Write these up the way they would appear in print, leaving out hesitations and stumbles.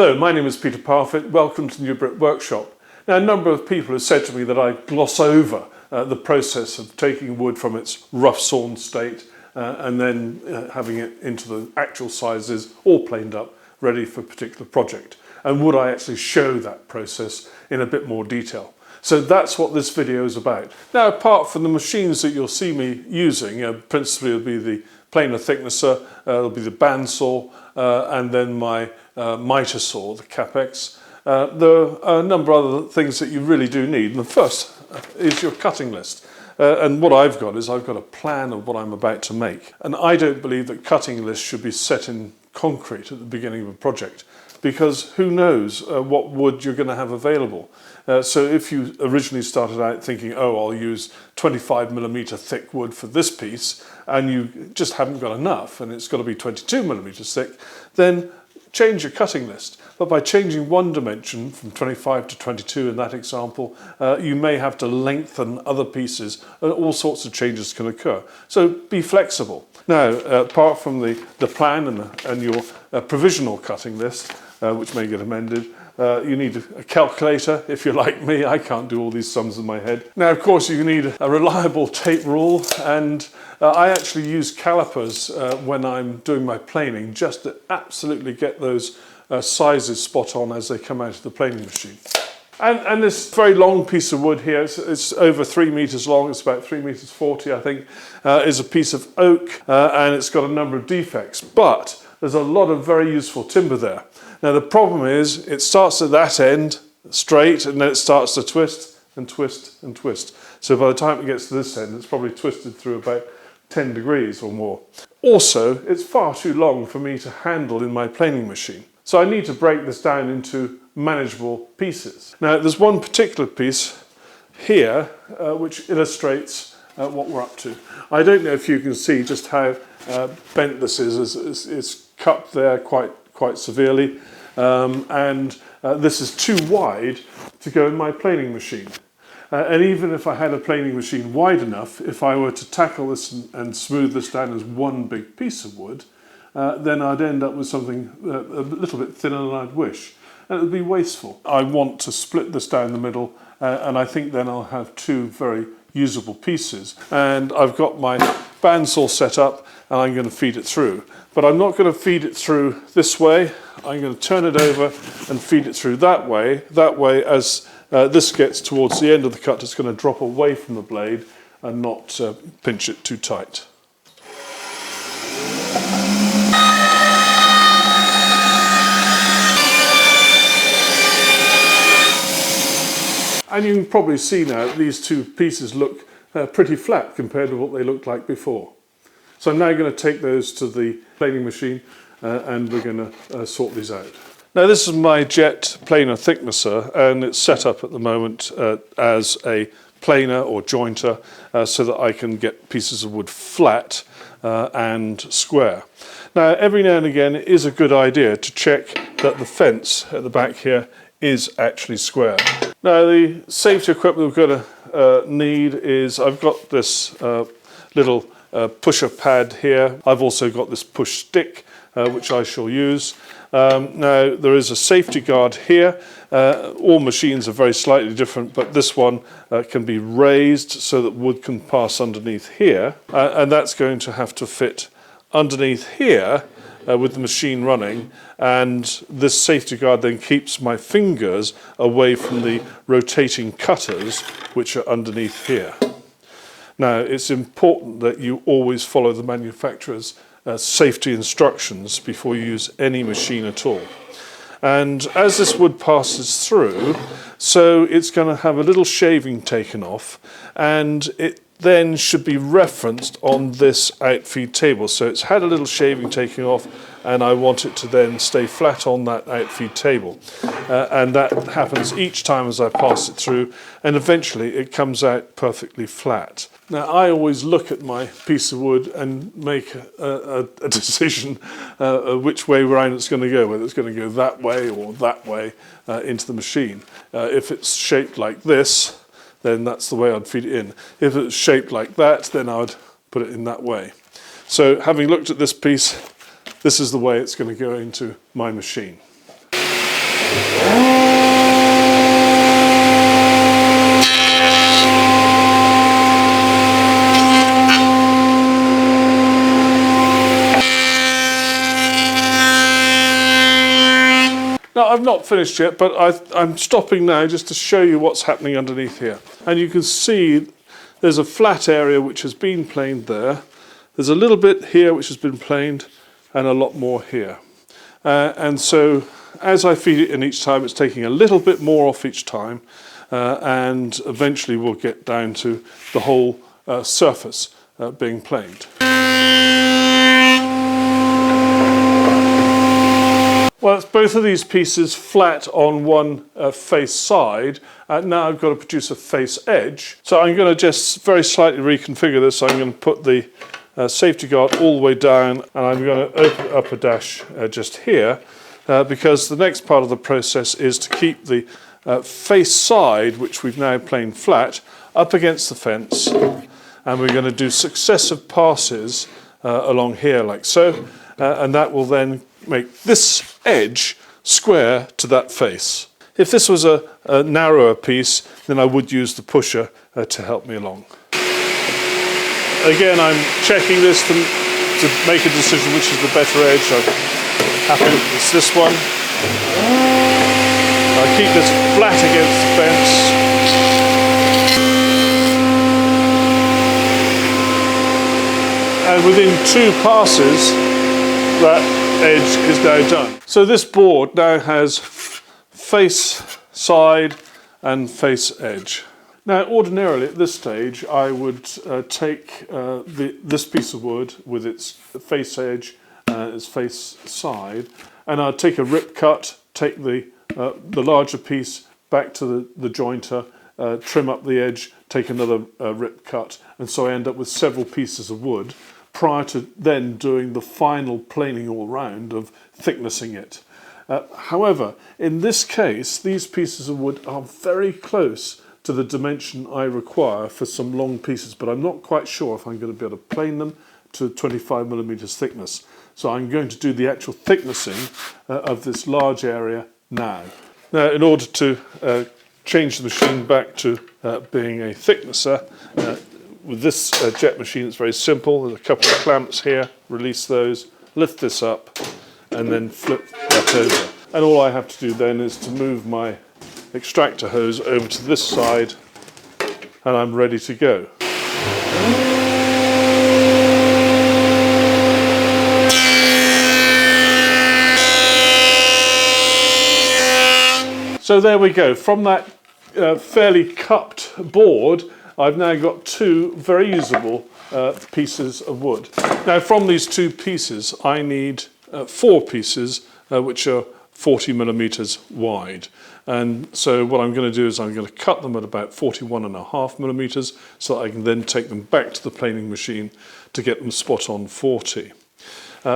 Hello, my name is Peter Parfitt. Welcome to the new Brit workshop. Now, a number of people have said to me that I gloss over the process of taking wood from its rough sawn state and then having it into the actual sizes, all planed up, ready for a particular project. And would I actually show that process in a bit more detail? So that's what this video is about. Now, apart from the machines that you'll see me using, principally it'll be the planer thicknesser, it'll be the bandsaw, and then my miter saw, the Capex. There are a number of other things that you really do need. And the first is your cutting list. And what I've got is I've got a plan of what I'm about to make. And I don't believe that cutting lists should be set in concrete at the beginning of a project, because who knows what wood you're going to have available. So if you originally started out thinking, oh, I'll use 25mm thick wood for this piece, and you just haven't got enough, and it's got to be 22mm thick, then change your cutting list. But by changing one dimension from 25 to 22 in that example, you may have to lengthen other pieces, and all sorts of changes can occur. So be flexible. Now, apart from the plan and your provisional cutting list, which may get amended, you need a calculator. If you're like me, I can't do all these sums in my head. Now, of course, you need a reliable tape rule, and I actually use calipers when I'm doing my planing, just to absolutely get those sizes spot on as they come out of the planing machine. And this very long piece of wood here, it's over 3 meters long, it's about 3 meters 40, I think, is a piece of oak, and it's got a number of defects, but there's a lot of very useful timber there. Now, the problem is it starts at that end straight, and then it starts to twist and twist and twist. So by the time it gets to this end, it's probably twisted through about 10 degrees or more. Also, it's far too long for me to handle in my planing machine. So I need to break this down into manageable pieces. Now, there's one particular piece here which illustrates what we're up to. I don't know if you can see just how bent this is. It's cut there quite severely, and this is too wide to go in my planing machine. And even if I had a planing machine wide enough, if I were to tackle this and smooth this down as one big piece of wood, then I'd end up with something a little bit thinner than I'd wish. And it would be wasteful. I want to split this down the middle, and I think then I'll have two very usable pieces. And I've got my bandsaw set up, and I'm going to feed it through. But I'm not going to feed it through this way. I'm going to turn it over and feed it through that way. That way, as this gets towards the end of the cut, it's going to drop away from the blade and not pinch it too tight. And you can probably see now these two pieces look pretty flat compared to what they looked like before. So I'm now going to take those to the planing machine and we're going to sort these out. Now, this is my jet planer thicknesser, and it's set up at the moment as a planer or jointer so that I can get pieces of wood flat and square. Now, every now and again it is a good idea to check that the fence at the back here is actually square. Now, the safety equipment we're going to need is, I've got this little pusher pad here. I've also got this push stick, which I shall use. Now, there is a safety guard here. All machines are very slightly different, but this one can be raised so that wood can pass underneath here, and that's going to have to fit underneath here with the machine running, and this safety guard then keeps my fingers away from the rotating cutters which are underneath here. Now, it's important that you always follow the manufacturer's safety instructions before you use any machine at all. And as this wood passes through, so it's going to have a little shaving taken off, and it then should be referenced on this outfeed table. So it's had a little shaving taken off, and I want it to then stay flat on that outfeed table. And that happens each time as I pass it through, and eventually it comes out perfectly flat. Now, I always look at my piece of wood and make a decision which way around it's going to go, whether it's going to go that way or that way into the machine. If it's shaped like this, then that's the way I'd feed it in. If it's shaped like that, then I would put it in that way. So having looked at this piece, this is the way it's going to go into my machine. Now, I've not finished yet, but I'm stopping now just to show you what's happening underneath here. And you can see there's a flat area which has been planed there. There's a little bit here which has been planed and a lot more here. And so as I feed it in each time, it's taking a little bit more off each time. And eventually we'll get down to the whole surface being planed. Well, it's both of these pieces flat on one face side. Now I've got to produce a face edge. So I'm going to just very slightly reconfigure this. I'm going to put the safety guard all the way down, and I'm going to open up a dash just here because the next part of the process is to keep the face side, which we've now planed flat, up against the fence. And we're going to do successive passes along here like so, and that will then make this edge square to that face. If this was a narrower piece, then I would use the pusher to help me along. Again, I'm checking this to make a decision which is the better edge. I'm happy it's this one. I keep this flat against the fence. And within 2 passes, that edge is now done. So this board now has face, side and face edge. Now ordinarily at this stage I would take this piece of wood with its face edge, its face side, and I'd take a rip cut, take the larger piece back to the jointer, trim up the edge, take another rip cut, and so I end up with several pieces of wood prior to then doing the final planing all round of thicknessing it. However, in this case, these pieces of wood are very close to the dimension I require for some long pieces, but I'm not quite sure if I'm going to be able to plane them to 25mm thickness. So I'm going to do the actual thicknessing of this large area now. Now, in order to change the machine back to being a thicknesser, with this jet machine it's very simple. There's a couple of clamps here, release those, lift this up and then flip that over. And all I have to do then is to move my extractor hose over to this side and I'm ready to go. So there we go. From that fairly cupped board, I've now got 2 very usable pieces of wood. Now from these 2 pieces I need 4 pieces which are 40mm wide. And so what I'm going to do is I'm going to cut them at about 41.5mm so that I can then take them back to the planing machine to get them spot on 40.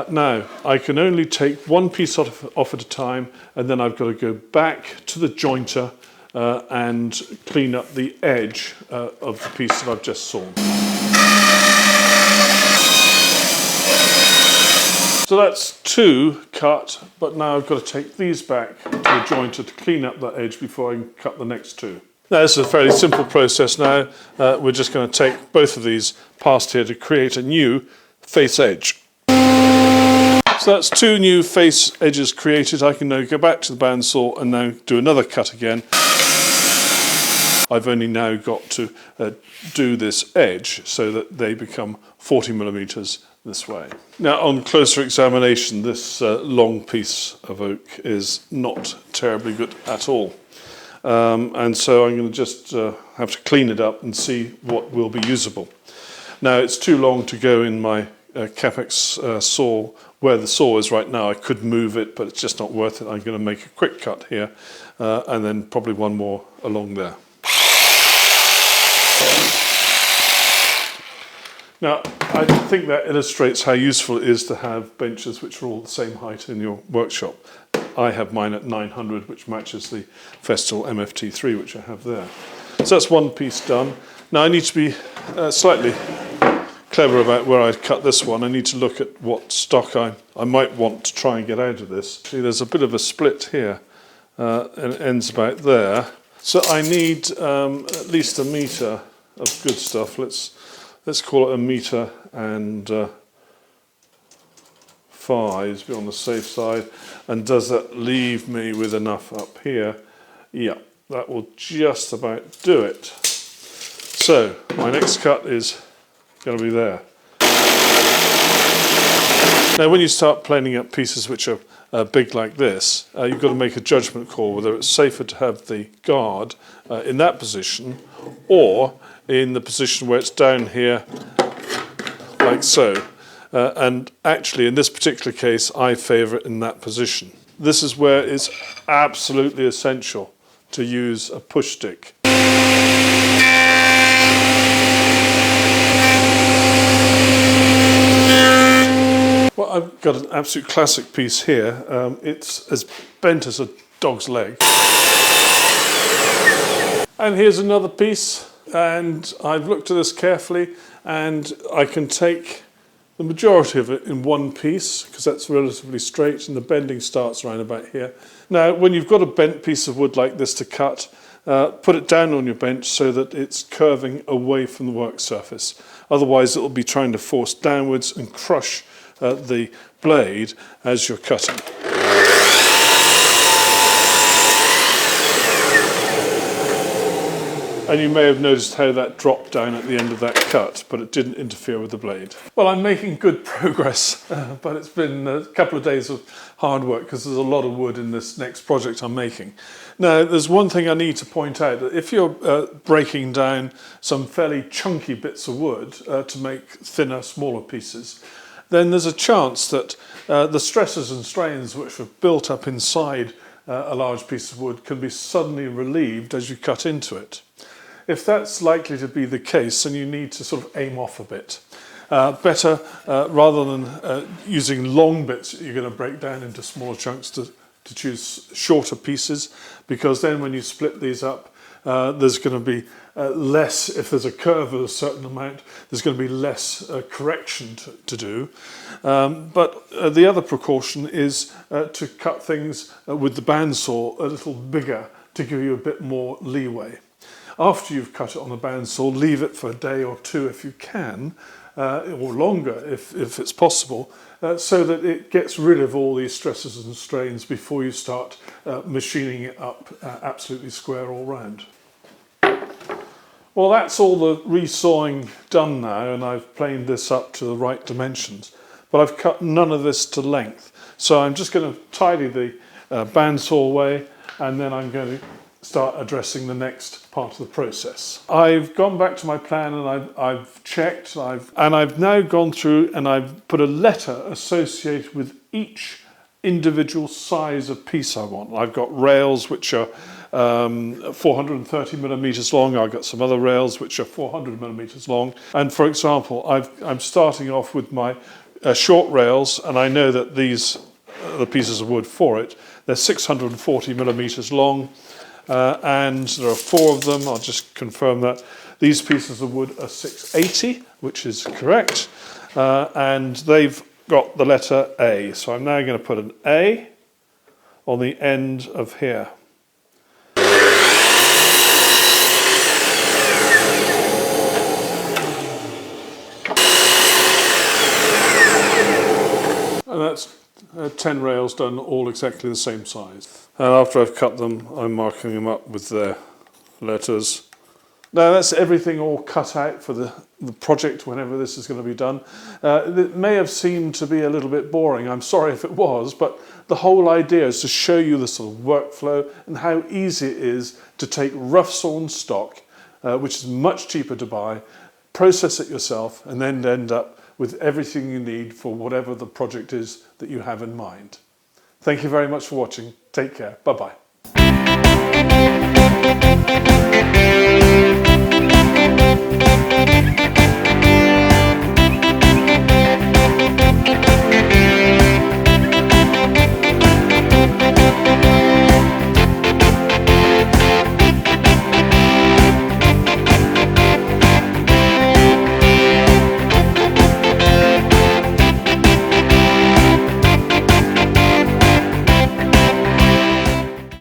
Now I can only take 1 piece off at a time, and then I've got to go back to the jointer and clean up the edge of the piece that I've just sawn. So that's 2 cut, but now I've got to take these back to the jointer to clean up that edge before I can cut the next 2. Now this is a fairly simple process now. We're just going to take both of these past here to create a new face edge. So that's 2 new face edges created. I can now go back to the bandsaw and now do another cut again. I've only now got to do this edge so that they become 40mm this way. Now on closer examination, this long piece of oak is not terribly good at all. And so I'm going to just have to clean it up and see what will be usable. Now it's too long to go in my Capex saw where the saw is right now. I could move it, but it's just not worth it. I'm going to make a quick cut here and then probably one more along there. Now, I think that illustrates how useful it is to have benches which are all the same height in your workshop. I have mine at 900, which matches the Festool MFT3, which I have there. So that's 1 piece done. Now I need to be slightly clever about where I cut this one. I need to look at what stock I might want to try and get out of this. Actually, there's a bit of a split here and it ends about there. So I need at least 1 metre of good stuff. Let's call it 1 metre and 5 to be on the safe side. And does that leave me with enough up here? Yeah, that will just about do it. So my next cut is going to be there. Now when you start planing up pieces which are big like this, you've got to make a judgment call whether it's safer to have the guard in that position or in the position where it's down here like so. And actually in this particular case I favour it in that position. This is where it's absolutely essential to use a push stick. Well, I've got an absolute classic piece here. It's as bent as a dog's leg. And here's another piece, and I've looked at this carefully, and I can take the majority of it in one piece because that's relatively straight and the bending starts around about here. Now when you've got a bent piece of wood like this to cut, put it down on your bench so that it's curving away from the work surface. Otherwise it will be trying to force downwards and crush the blade as you're cutting. And you may have noticed how that dropped down at the end of that cut, but it didn't interfere with the blade. Well, I'm making good progress, but it's been a couple of days of hard work because there's a lot of wood in this next project I'm making. Now, there's one thing I need to point out, that if you're breaking down some fairly chunky bits of wood to make thinner, smaller pieces, then there's a chance that the stresses and strains which are built up inside a large piece of wood can be suddenly relieved as you cut into it. If that's likely to be the case, then you need to sort of aim off a bit. Better, rather than using long bits that you're going to break down into smaller chunks, to choose shorter pieces, because then when you split these up, there's going to be less, if there's a curve of a certain amount, there's going to be less correction to do. But the other precaution is to cut things with the bandsaw a little bigger to give you a bit more leeway. After you've cut it on the bandsaw, leave it for a day or two if you can, or longer if it's possible, so that it gets rid of all these stresses and strains before you start machining it up absolutely square all round. Well, that's all the resawing done now, and I've planed this up to the right dimensions, but I've cut none of this to length. So I'm just going to tidy the bandsaw away, and then I'm going to start addressing the next part of the process. I've gone back to my plan and I've checked, and I've now gone through and I've put a letter associated with each individual size of piece I want. I've got rails which are 430 millimeters long. I've got some other rails which are 400 millimeters long. And for example, I'm starting off with my short rails, and I know that these are the pieces of wood for it. They're 640 millimeters long. And there are 4 of them. I'll just confirm that. These pieces of wood are 680, which is correct, and they've got the letter A. So I'm now going to put an A on the end of here. And that's 10 rails done all exactly the same size. And after I've cut them, I'm marking them up with their letters. Now that's everything all cut out for the project whenever this is going to be done. It may have seemed to be a little bit boring. I'm sorry if it was, but the whole idea is to show you the sort of workflow and how easy it is to take rough sawn stock, which is much cheaper to buy, process it yourself, and then end up with everything you need for whatever the project is that you have in mind. Thank you very much for watching. Take care. Bye-bye.